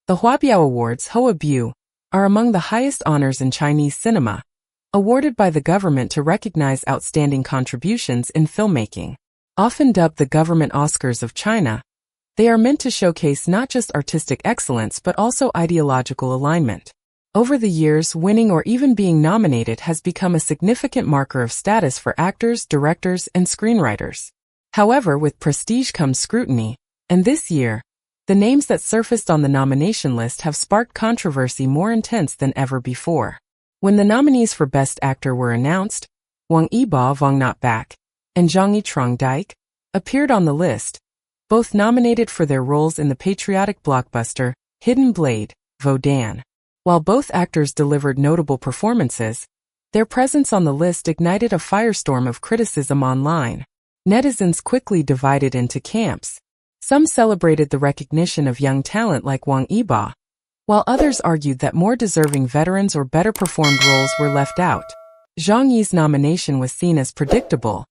The Huabiao Awards, Huabiao, are among the highest honors in Chinese cinema, awarded by the government to recognize outstanding contributions in filmmaking. Often dubbed the government Oscars of China, they are meant to showcase not just artistic excellence but also ideological alignment. Over the years, winning or even being nominated has become a significant marker of status for actors, directors, and screenwriters. However, with prestige comes scrutiny, and this year, the names that surfaced on the nomination list have sparked controversy more intense than ever before. When the nominees for Best Actor were announced, Wang Yibo, Vương Nhất Bác, and Zhang Yi appeared on the list, both nominated for their roles in the patriotic blockbuster Hidden Blade, Vodan. While both actors delivered notable performances, their presence on the list ignited a firestorm of criticism online. Netizens quickly divided into camps. Some celebrated the recognition of young talent like Wang Yibo, while others argued that more deserving veterans or better performed roles were left out. Zhang Yi's nomination was seen as predictable.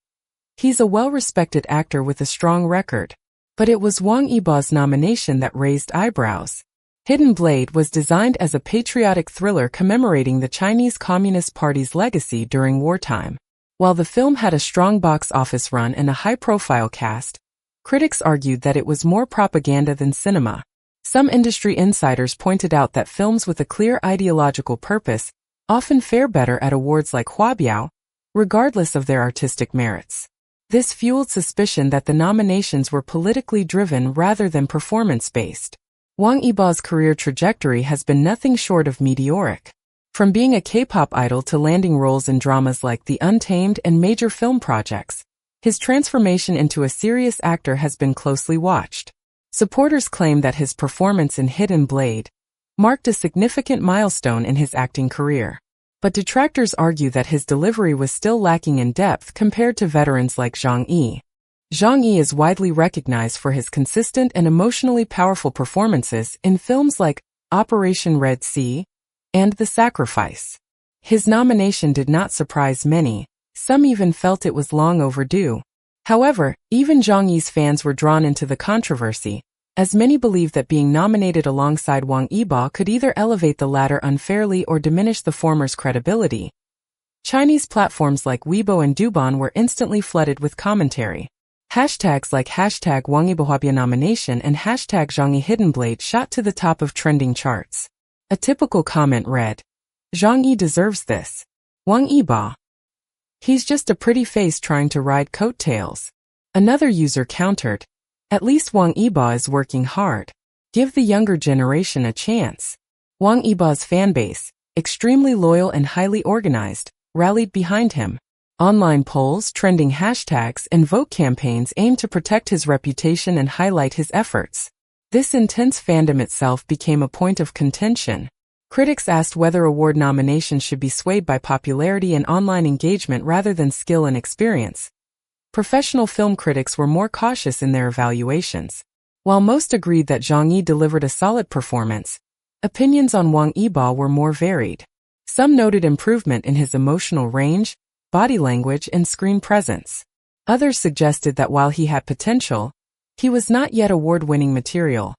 He's a well-respected actor with a strong record. But it was Wang Yibo's nomination that raised eyebrows. Hidden Blade was designed as a patriotic thriller commemorating the Chinese Communist Party's legacy during wartime. While the film had a strong box office run and a high-profile cast, critics argued that it was more propaganda than cinema. Some industry insiders pointed out that films with a clear ideological purpose often fare better at awards like Huabiao, regardless of their artistic merits. This fueled suspicion that the nominations were politically driven rather than performance-based. Wang Yibo's career trajectory has been nothing short of meteoric. From being a K-pop idol to landing roles in dramas like The Untamed and major film projects, his transformation into a serious actor has been closely watched. Supporters claim that his performance in Hidden Blade marked a significant milestone in his acting career. But detractors argue that his delivery was still lacking in depth compared to veterans like Zhang Yi. Zhang Yi is widely recognized for his consistent and emotionally powerful performances in films like Operation Red Sea and The Sacrifice. His nomination did not surprise many. Some even felt it was long overdue. However, even Zhang Yi's fans were drawn into the controversy, as many believe that being nominated alongside Wang Yibo could either elevate the latter unfairly or diminish the former's credibility. Chinese platforms like Weibo and Douban were instantly flooded with commentary. Hashtags like hashtag Wang Yibo Huabiao nomination and hashtag Zhang Yi Hidden Blade shot to the top of trending charts. A typical comment read, "Zhang Yi deserves this. Wang Yibo. He's just a pretty face trying to ride coattails." Another user countered, "At least Wang Yibo is working hard. Give the younger generation a chance." Wang Yibo's fanbase, extremely loyal and highly organized, rallied behind him. Online polls, trending hashtags, and vote campaigns aimed to protect his reputation and highlight his efforts. This intense fandom itself became a point of contention. Critics asked whether award nominations should be swayed by popularity and online engagement rather than skill and experience. Professional film critics were more cautious in their evaluations. While most agreed that Zhang Yi delivered a solid performance, opinions on Wang Yibo were more varied. Some noted improvement in his emotional range, body language, and screen presence. Others suggested that while he had potential, he was not yet award-winning material.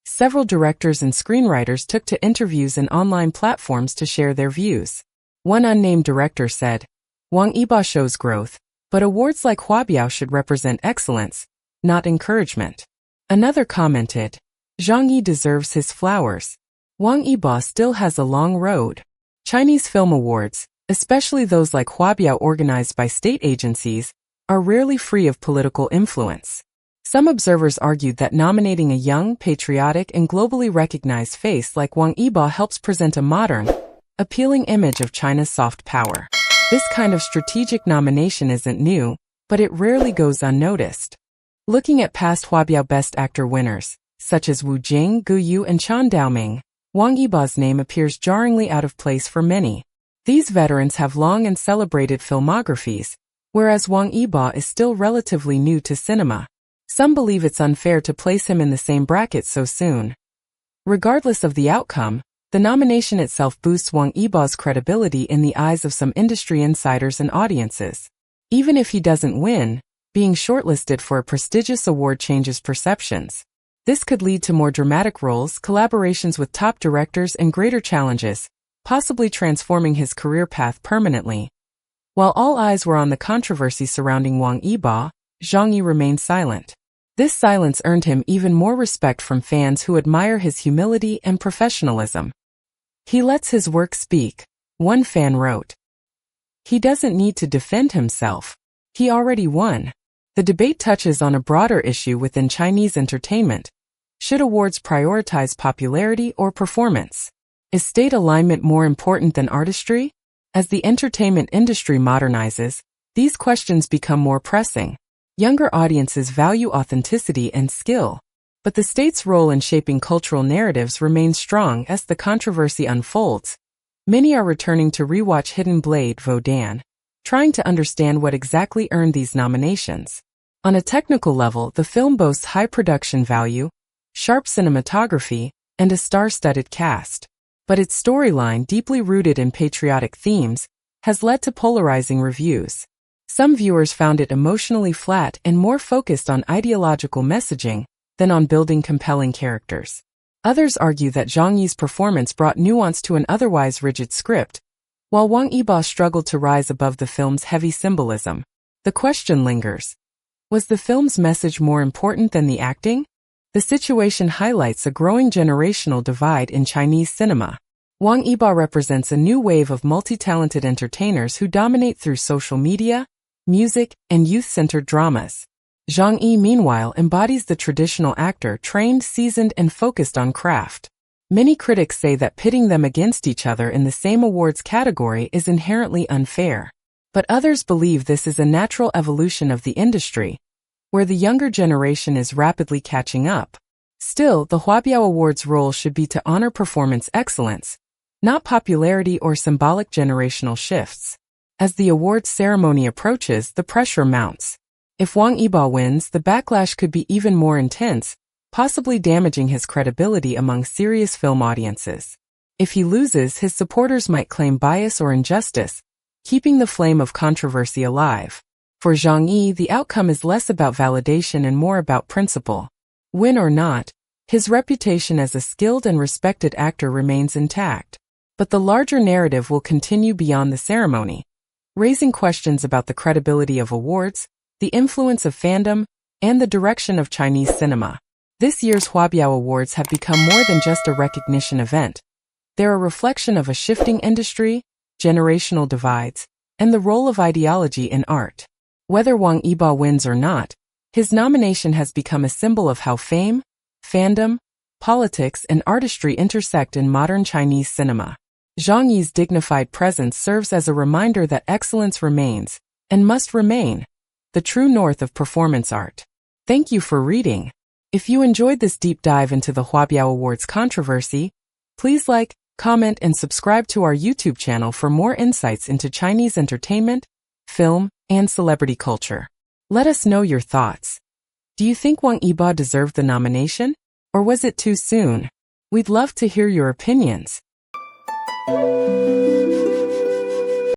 Several directors and screenwriters took to interviews and online platforms to share their views. One unnamed director said, "Wang Yibo shows growth, but awards like Huabiao should represent excellence, not encouragement." Another commented, "Zhang Yi deserves his flowers. Wang Yibo still has a long road." Chinese film awards, especially those like Huabiao organized by state agencies, are rarely free of political influence. Some observers argued that nominating a young, patriotic, and globally recognized face like Wang Yibo helps present a modern, appealing image of China's soft power. This kind of strategic nomination isn't new, but it rarely goes unnoticed. Looking at past Huabiao Best Actor winners, such as Wu Jing, Gu Yu, and Chen Daoming, Wang Yibo's name appears jarringly out of place for many. These veterans have long and celebrated filmographies, whereas Wang Yibo is still relatively new to cinema. Some believe it's unfair to place him in the same bracket so soon. Regardless of the outcome, the nomination itself boosts Wang Yibo's credibility in the eyes of some industry insiders and audiences. Even if he doesn't win, being shortlisted for a prestigious award changes perceptions. This could lead to more dramatic roles, collaborations with top directors, and greater challenges, possibly transforming his career path permanently. While all eyes were on the controversy surrounding Wang Yibo, Zhang Yi remained silent. This silence earned him even more respect from fans who admire his humility and professionalism. He lets his work speak, one fan wrote. He doesn't need to defend himself. He already won. The debate touches on a broader issue within Chinese entertainment. Should awards prioritize popularity or performance? Is state alignment more important than artistry? As the entertainment industry modernizes, these questions become more pressing. Younger audiences value authenticity and skill, but the state's role in shaping cultural narratives remains strong as the controversy unfolds. Many are returning to rewatch Hidden Blade Vodan, trying to understand what exactly earned these nominations. On a technical level, the film boasts high production value, sharp cinematography, and a star-studded cast. But its storyline, deeply rooted in patriotic themes, has led to polarizing reviews. Some viewers found it emotionally flat and more focused on ideological messaging than on building compelling characters. Others argue that Zhang Yi's performance brought nuance to an otherwise rigid script, while Wang Yibo struggled to rise above the film's heavy symbolism. The question lingers. Was the film's message more important than the acting? The situation highlights a growing generational divide in Chinese cinema. Wang Yibo represents a new wave of multi-talented entertainers who dominate through social media, music, and youth-centered dramas. Zhang Yi, meanwhile, embodies the traditional actor, trained, seasoned, and focused on craft. Many critics say that pitting them against each other in the same awards category is inherently unfair. But others believe this is a natural evolution of the industry, where the younger generation is rapidly catching up. Still, the Huabiao Awards' role should be to honor performance excellence, not popularity or symbolic generational shifts. As the awards ceremony approaches, the pressure mounts. If Wang Yibo wins, the backlash could be even more intense, possibly damaging his credibility among serious film audiences. If he loses, his supporters might claim bias or injustice, keeping the flame of controversy alive. For Zhang Yi, the outcome is less about validation and more about principle. Win or not, his reputation as a skilled and respected actor remains intact. But the larger narrative will continue beyond the ceremony, raising questions about the credibility of awards, the influence of fandom, and the direction of Chinese cinema. This year's Huabiao Awards have become more than just a recognition event. They're a reflection of a shifting industry, generational divides, and the role of ideology in art. Whether Wang Yibo wins or not, his nomination has become a symbol of how fame, fandom, politics, and artistry intersect in modern Chinese cinema. Zhang Yi's dignified presence serves as a reminder that excellence remains, and must remain, the true north of performance art. Thank you for reading. If you enjoyed this deep dive into the Huabiao Awards controversy, please like, comment, and subscribe to our YouTube channel for more insights into Chinese entertainment, film, and celebrity culture. Let us know your thoughts. Do you think Wang Yibo deserved the nomination? Or was it too soon? We'd love to hear your opinions.